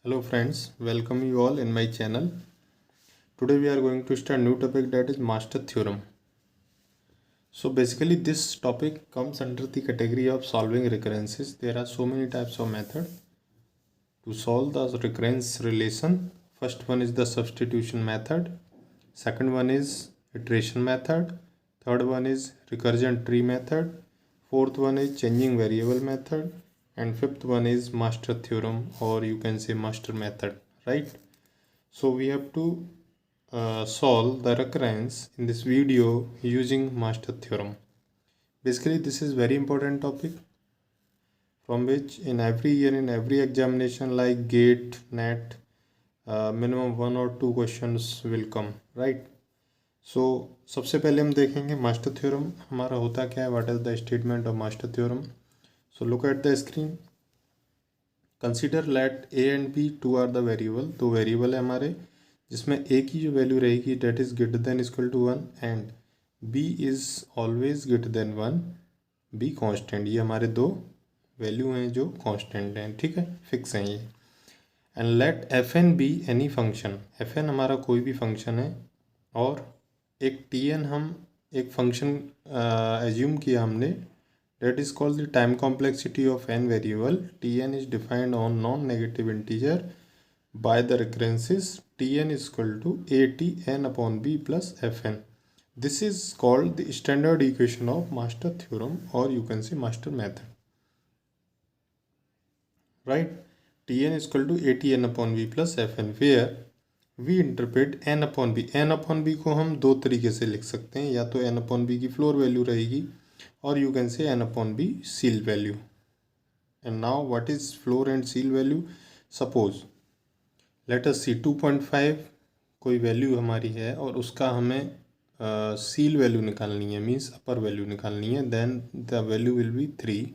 Hello friends, welcome you all in my channel. Today we are going to start new topic, that is master theorem. So basically this topic comes under the category of solving recurrences. There are so many types of method to solve the recurrence relation. First one is the substitution method. Second one is iteration method. Third one is recursion tree method. Fourth one is changing variable method. And fifth one is master theorem, or you can say master method, right? So we have to solve the recurrence in this video using master theorem. Basically this is very important topic from which in every year, in every examination like GATE, NET, minimum 1 or 2 questions will come, right? So सबसे पहले हम देखेंगे master theorem हमारा होता क्या है, what is the statement of master theorem. So look at the screen. Consider let A and B two are the variable. दो variable है हमारे जिसमें ए की जो वैल्यू रहेगी that is greater than equal to 1 and B is always greater than 1. B constant, ये हमारे दो वैल्यू हैं जो कांस्टेंट हैं, ठीक है, फिक्स हैं ये. And let F N B any function. F N हमारा कोई भी फंक्शन है और एक टी एन हम एक फंक्शन एज्यूम किया हमने, that is called the time complexity of n variable. Tn is defined on non-negative integer by the recurrences Tn is equal to Atn upon b plus Fn. This is called the standard equation of master theorem, or you can say master method, right? Tn is equal to Atn upon b plus Fn, where we interpret n upon b. n upon b को हम दो तरीके से लिख सकते हैं, या तो n upon b की फ्लोर वैल्यू रहेगी or you can say n upon b seal value. And now what is floor and seal value? Suppose let us see 2.5 कोई वैल्यू हमारी है और उसका हमें seal वैल्यू निकालनी है, मीन्स अपर वैल्यू निकालनी है. Then the value will be 3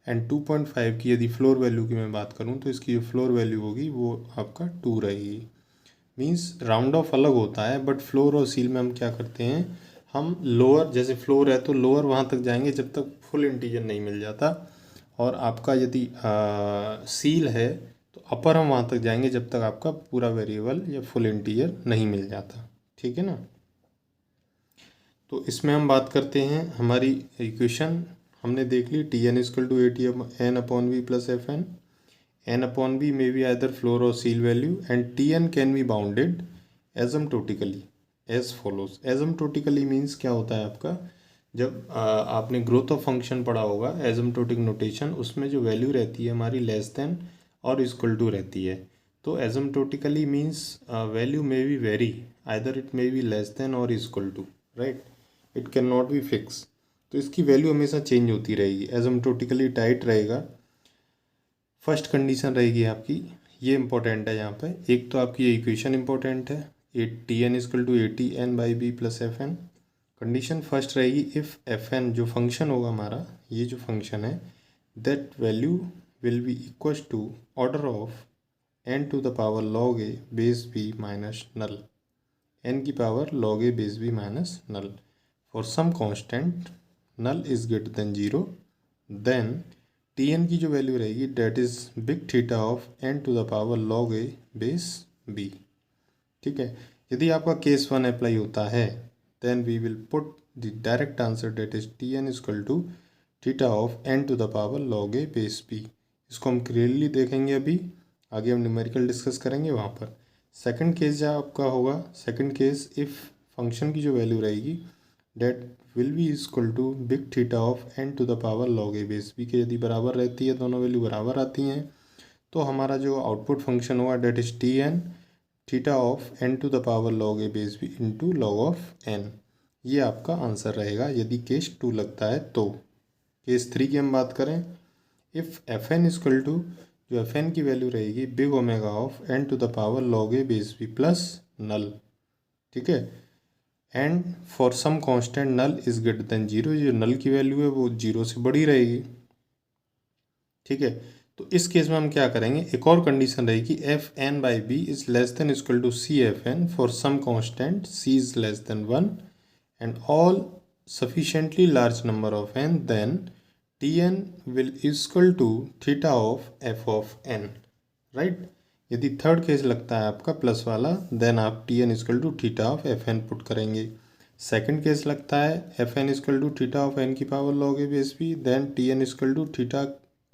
and 2.5 की यदि फ्लोर वैल्यू की मैं बात करूं तो इसकी जो फ्लोर वैल्यू होगी वो आपका 2 रहेगी. मीन्स राउंड ऑफ अलग होता है, बट फ्लोर और सील में हम क्या करते हैं, हम लोअर, जैसे फ्लोर है तो लोअर वहाँ तक जाएंगे जब तक फुल इंटीजर नहीं मिल जाता, और आपका यदि सील है तो अपर हम वहाँ तक जाएंगे जब तक आपका पूरा वेरिएबल या फुल इंटीजर नहीं मिल जाता, ठीक है ना. तो इसमें हम बात करते हैं, हमारी इक्वेशन हमने देख ली, T N is equal to a T n upon b plus f n. N upon b may be either floor और ceil value and T n can be bounded asymptotically as follows. Asymptotically means क्या होता है आपका, जब आपने growth of function पढ़ा होगा एजम्प्टोटिक notation, उसमें जो वैल्यू रहती है हमारी लेस देन और इक्वल टू रहती है. तो asymptotically means value may be vary, either it may be less than और equal to, right, it can not be fix. तो इसकी वैल्यू हमेशा चेंज होती रहेगी. एजम्प्टोटिकली टाइट रहेगा. फर्स्ट कंडीशन रहेगी आपकी, ये इंपॉर्टेंट है यहाँ पे, एक तो आपकी ये इक्वेशन इंपॉर्टेंट है, a T N is equal to a T n by b plus f n. Condition first रहेगी, इफ़ एफ एन जो फंक्शन होगा हमारा, ये जो फंक्शन है, that value will be equal to order of N to the power log A base B minus null. N की power log A base B minus null for some constant null is greater than 0. Then T n की जो value रहेगी that is big theta of N to the power log A base B, ठीक है. यदि आपका case 1 apply होता है then we will put the direct answer that is T N is equal to theta of N to the power log A base B. इसको हम clearly देखेंगे, अभी आगे हम न्यूमेरिकल डिस्कस करेंगे वहाँ पर. सेकंड केस जो आपका होगा, सेकंड केस इफ़ फंक्शन की जो वैल्यू रहेगी that will be equal to big theta of N to the power log A base B के यदि बराबर रहती है, दोनों वैल्यू बराबर आती हैं, तो हमारा जो आउटपुट फंक्शन होगा that is T N theta of N to the power log A base B into log of N. ये आपका आंसर रहेगा यदि केस 2 लगता है तो. केस 3 की हम बात करें, if f n equal to, जो एफ एन की वैल्यू रहेगी big omega of N to the power log A base b plus null, ठीक है, and for some constant null is greater than 0, जो नल की वैल्यू है वो 0 से बड़ी रहेगी, ठीक है. तो इस केस में हम क्या करेंगे, एक और कंडीशन रहेगी, F N by B is less than equal to C F N for some constant C is less than 1 and all sufficiently large number of N, then T N will equal to theta of F of N, right. यदि third case लगता है आपका plus वाला, then आप T N is equal to theta of F N put करेंगे। Second case लगता है F N is equal to theta of n की power log A base b, then T N is equal to theta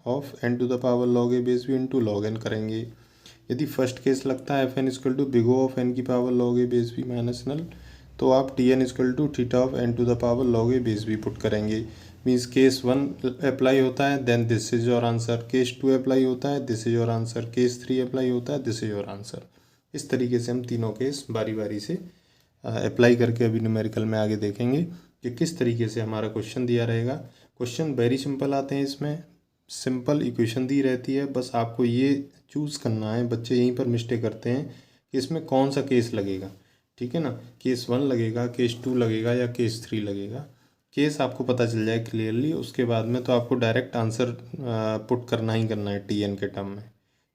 of N to the power log A base B into log n करेंगे। यदि first case लगता है F N is equal to big O of n की power log ए base B minus null, तो आप T N is equal to theta of N to the power log A base b put करेंगे। Means case 1 apply होता है, then this is your answer. Case 2 apply होता है, this is your answer. Case 3 apply होता है, this is your answer. इस तरीके से हम तीनों केस बारी बारी से अप्लाई करके अभी न्यूमेरिकल में आगे देखेंगे कि किस तरीके से हमारा क्वेश्चन दिया रहेगा। क्वेश्चन वेरी सिंपल आते हैं, इसमें सिंपल इक्वेशन दी रहती है, बस आपको ये चूज़ करना है। बच्चे यहीं पर मिस्टेक करते हैं कि इसमें कौन सा केस लगेगा, ठीक है ना, केस 1 लगेगा, केस 2 लगेगा या केस 3 लगेगा। केस आपको पता चल जाए क्लियरली, उसके बाद में तो आपको डायरेक्ट आंसर पुट करना ही करना है टी एन के टर्म में,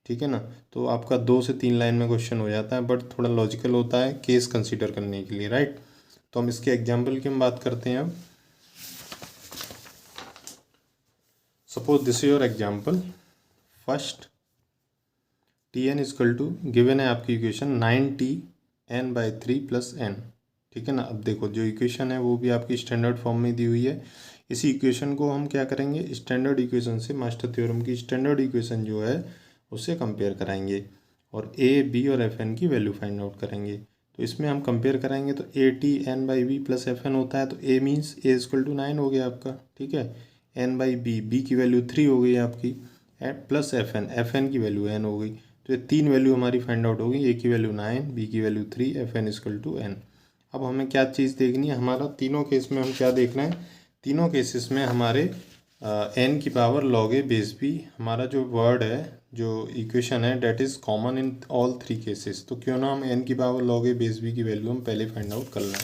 ठीक है ना। तो आपका 2 से 3 लाइन में क्वेश्चन हो जाता है, बट थोड़ा लॉजिकल होता है केस कंसीडर करने के लिए, राइट। तो हम इसके एग्जाम्पल की हम बात करते हैं अब। Suppose this is your example first, T N is equal to given है आपकी इक्वेशन 9t(n/3 + n), ठीक है ना। अब देखो जो इक्वेशन है वो भी आपकी स्टैंडर्ड फॉर्म में दी हुई है। इसी इक्वेशन को हम क्या करेंगे, स्टैंडर्ड इक्वेशन से, मास्टर थ्योरम की स्टैंडर्ड इक्वेशन जो है उससे कंपेयर कराएंगे और ए बी और एफ एन की वैल्यू फाइंड आउट करेंगे। तो इसमें हम कंपेयर कराएंगे तो AT(n/b + fn) होता है, तो ए मीन्स ए इजकल टू 9 हो गया आपका, ठीक है। n/b, बी की वैल्यू 3 हो गई आपकी, प्लस एफ एन की वैल्यू n हो गई। तो ये तीन वैल्यू हमारी फाइंड आउट होगी, ए की वैल्यू 9, बी की value 3, F N is equal to n। अब हमें क्या चीज़ देखनी है, हमारा तीनों केस में हम क्या देखना है, तीनों केसेस में हमारे n की पावर लॉग ए बेस बी, हमारा जो वर्ड है, जो इक्वेशन है, that is common in all 3 cases. तो क्यों ना हम n की पावर लॉग ए बेस बी की वैल्यू हम पहले फाइंड आउट कर लें,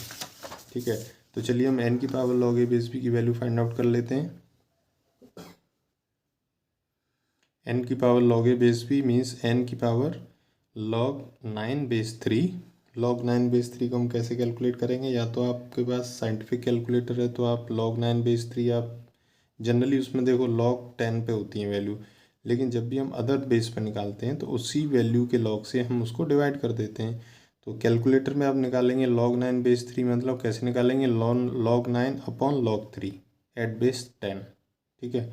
ठीक है। तो चलिए हम n की पावर लॉग ए बेस बी की वैल्यू फाइंड आउट कर लेते हैं। n की पावर लॉग ए बेस बी मीन्स n की पावर log 9/3। log 9/3 को हम कैसे कैलकुलेट करेंगे, या तो आपके पास साइंटिफिक कैलकुलेटर है तो आप log 9/3, आप जनरली उसमें देखो log 10 पे होती है वैल्यू, लेकिन जब भी हम अदर बेस पे निकालते हैं तो उसी वैल्यू के log से हम उसको डिवाइड कर देते हैं। तो कैलकुलेटर में आप निकालेंगे log 9/3, मतलब कैसे निकालेंगे, log 9/log 3 एट बेस 10, ठीक है।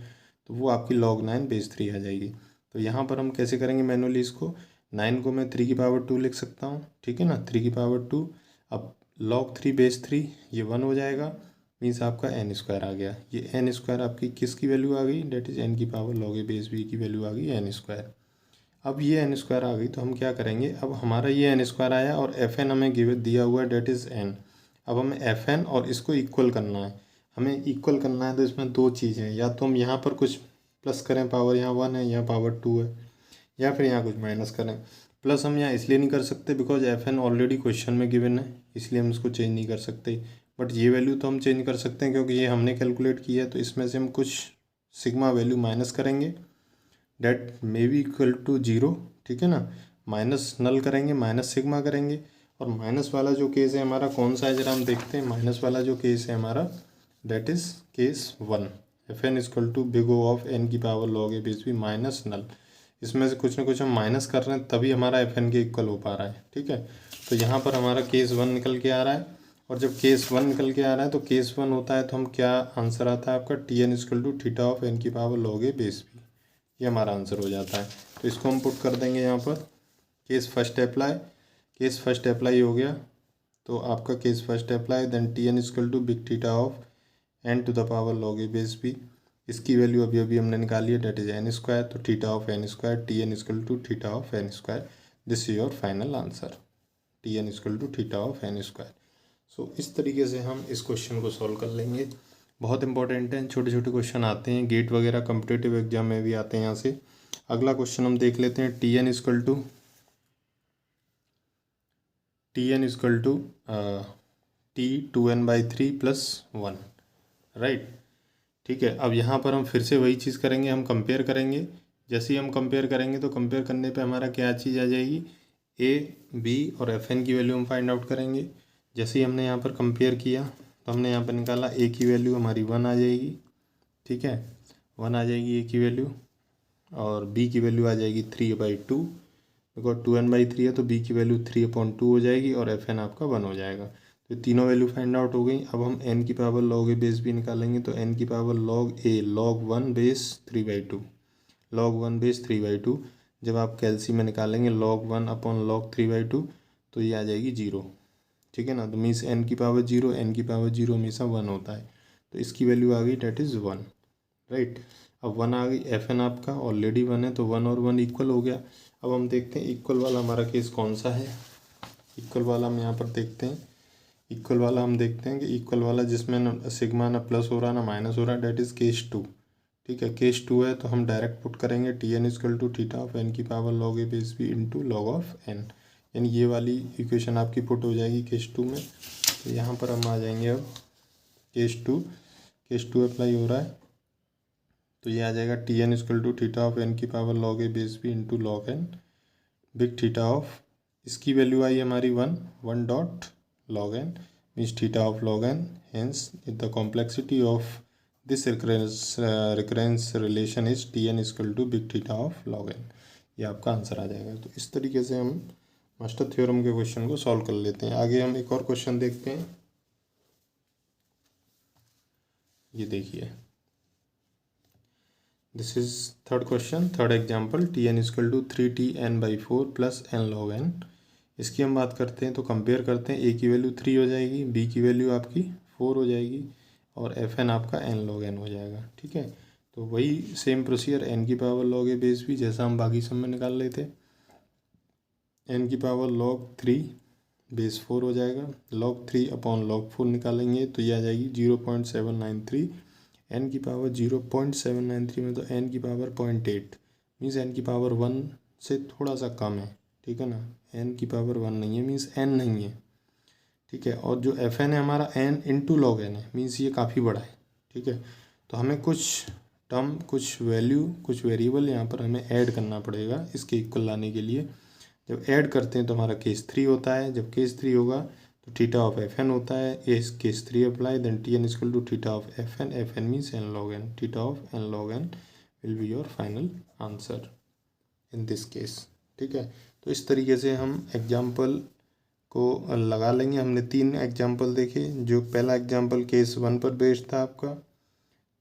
तो वो आपकी log 9/3 आ जाएगी। तो यहाँ पर हम कैसे करेंगे मैनुअली इसको, 9 को मैं 3 की पावर 2 लिख सकता हूँ, ठीक है ना, 3 की पावर 2। अब log 3/3 ये 1 हो जाएगा, मीन्स आपका n² आ गया। ये n² आपकी किसकी वैल्यू आ गई, डेट इज़ n की power log A base B की वैल्यू आ गई n²। अब ये n² आ गई तो हम क्या करेंगे, अब हमारा ये n² आया और fn हमें दिया हुआ है, डेट इज़ n। अब हमें fn और इसको इक्वल करना है, हमें इक्वल करना है। तो इसमें दो चीज़ें हैं, या तो हम यहाँ पर कुछ प्लस करें, पावर यहाँ 1 है, यहाँ पावर 2 है, या फिर यहाँ कुछ माइनस करें। प्लस हम यहाँ इसलिए नहीं कर सकते बिकॉज fn ऑलरेडी क्वेश्चन में गिवन है, इसलिए हम इसको चेंज नहीं कर सकते। बट ये वैल्यू तो हम चेंज कर सकते हैं क्योंकि ये हमने कैलकुलेट किया है। तो इसमें से हम कुछ सिग्मा वैल्यू माइनस करेंगे, that may be equal to 0, ठीक है ना। माइनस नल करेंगे, माइनस सिग्मा करेंगे, और माइनस वाला जो केस है हमारा कौन सा है जरा हम देखते हैं। माइनस वाला जो केस है हमारा, that is case 1, fn equal to big O of n की power log A base B minus null. इसमें से कुछ ना कुछ हम माइनस कर रहे हैं तभी हमारा fn के इक्वल हो पा रहा है, ठीक है। तो यहाँ पर हमारा केस 1 निकल के आ रहा है, और जब केस 1 निकल के आ रहा है तो केस 1 होता है तो हम क्या आंसर आता है आपका, Tn equal to theta of n की power log A base B, ये हमारा आंसर हो जाता है। तो इसको हम पुट कर देंगे यहाँ पर, case first apply, case first apply हो गया तो आपका case first apply, then Tn equal to big theta of n to the power log A base B, इसकी वैल्यू अभी अभी हमने निकाली है, डेट इज n²। तो theta of n², Tn equal to theta of n², this is your final answer, Tn equal to theta of n²। So इस तरीके से हम इस क्वेश्चन को सॉल्व कर लेंगे। बहुत इंपॉर्टेंट है, छोटे छोटे क्वेश्चन आते हैं, गेट वगैरह कॉम्पिटिटिव एग्जाम में भी आते हैं यहाँ से। अगला क्वेश्चन हम देख लेते हैं, Tn equal to T2n/3 + 1, right, ठीक है। अब यहाँ पर हम फिर से वही चीज़ करेंगे, हम कंपेयर करेंगे। जैसे ही हम कंपेयर करेंगे तो कंपेयर करने पे हमारा क्या चीज़ आ जाएगी, ए बी और fn की वैल्यू हम फाइंड आउट करेंगे। जैसे ही हमने यहाँ पर कंपेयर किया तो हमने यहाँ पर निकाला, ए की वैल्यू हमारी 1 आ जाएगी, ठीक है, 1 आ जाएगी ए की वैल्यू, और बी की वैल्यू आ जाएगी 3/2, बिकॉज 2n/3 है तो b की वैल्यू 3/2 हो जाएगी और fn आपका 1 हो जाएगा। तो तीनों वैल्यू फाइंड आउट हो गई। अब हम n की पावर log a बेस भी निकालेंगे, तो n की power log a log 1 base 3/2 log 1 base 3/2। जब आप कैल्सी में निकालेंगे log 1 अपॉन log 3/2 तो ये आ जाएगी 0, ठीक है ना। तो मीन्स n की पावर 0, n की पावर 0 हमेशा 1 होता है, तो इसकी वैल्यू आ गई डेट इज़ 1, राइट। अब 1 आ गई, fn आपका ऑलरेडी 1 है तो 1 और 1 इक्वल हो गया। अब हम देखते हैं इक्वल वाला हमारा केस कौन सा है। इक्वल वाला हम यहाँ पर देखते हैं, इक्वल वाला हम देखते हैं कि इक्वल वाला जिसमें ना सिग्मा ना प्लस हो रहा ना माइनस हो रहा, डेट इज़ केस 2, ठीक है। केस 2 है तो हम डायरेक्ट पुट करेंगे Tn = थीटा ऑफ n की power log a base b into log of n, यानी ये वाली इक्वेशन आपकी पुट हो जाएगी केस 2 में। तो यहाँ पर हम आ जाएंगे अब केस 2 अप्लाई हो रहा है, तो ये आ जाएगा Tn = थीटा ऑफ n की power log a base b into log n big theta of, इसकी वैल्यू आई हमारी 1 dot log n means theta of log n, hence the complexity of this recurrence relation is Tn = big theta of log n। ये आपका answer आ जाएगा। तो इस तरीके से हम मास्टर थ्योरम के क्वेश्चन को सॉल्व कर लेते हैं। आगे हम एक और क्वेश्चन देखते हैं, ये देखिए, this is third question, third example. Tn = 3Tn/4 plus n log n। इसकी हम बात करते हैं तो कंपेयर करते हैं, a की वैल्यू 3 हो जाएगी, b की वैल्यू आपकी 4 हो जाएगी और fn आपका n log n हो जाएगा, ठीक है। तो वही सेम प्रोसीजर n की पावर log a बेस भी जैसा हम बाकी सब में निकाल रहे थे, n की पावर log 3 बेस 4 हो जाएगा, log 3 अपॉन log 4 निकालेंगे तो ये आ जाएगी 0.793, n की पावर 0.793 में तो n की पावर 0.8 मीन्स n की पावर 1 से थोड़ा सा कम है, ठीक है ना। n की पावर 1 नहीं है मीन्स n नहीं है, ठीक है। और जो fn है हमारा n इंटू लॉग n है, मीन्स ये काफ़ी बड़ा है, ठीक है। तो हमें कुछ टर्म, कुछ वैल्यू, कुछ वेरिएबल यहाँ पर हमें ऐड करना पड़ेगा इसके इक्वल लाने के लिए। जब ऐड करते हैं तो हमारा केस 3 होता है, जब केस 3 होगा तो थीटा ऑफ fn होता है, इस case 3 apply, then Tn = theta of fn means n log n, theta of n log n will be your final answer in this case, ठीक है। तो इस तरीके से हम एग्जाम्पल को लगा लेंगे। हमने 3 एग्जाम्पल देखे, जो पहला एग्जाम्पल केस 1 पर बेस्ड था आपका,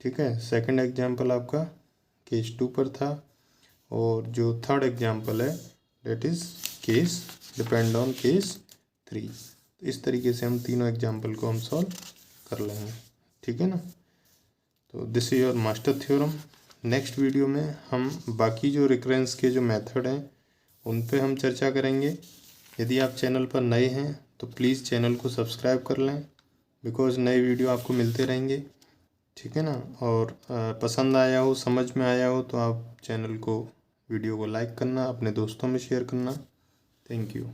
ठीक है। सेकंड एग्जाम्पल आपका केस 2 पर था, और जो थर्ड एग्जाम्पल है date is case depend on case 3। तो इस तरीके से हम तीनों एग्जाम्पल को हम सॉल्व कर लेंगे, ठीक है ना। तो this is your master theorem. Next video में हम बाकी जो रिकरेंस के जो मेथड हैं उन पे हम चर्चा करेंगे। यदि आप चैनल पर नए हैं तो प्लीज़ चैनल को सब्सक्राइब कर लें, बिकॉज़ नए वीडियो आपको मिलते रहेंगे, ठीक है ना। और पसंद आया हो, समझ में आया हो तो आप चैनल को, वीडियो को लाइक करना, अपने दोस्तों में शेयर करना। Thank you.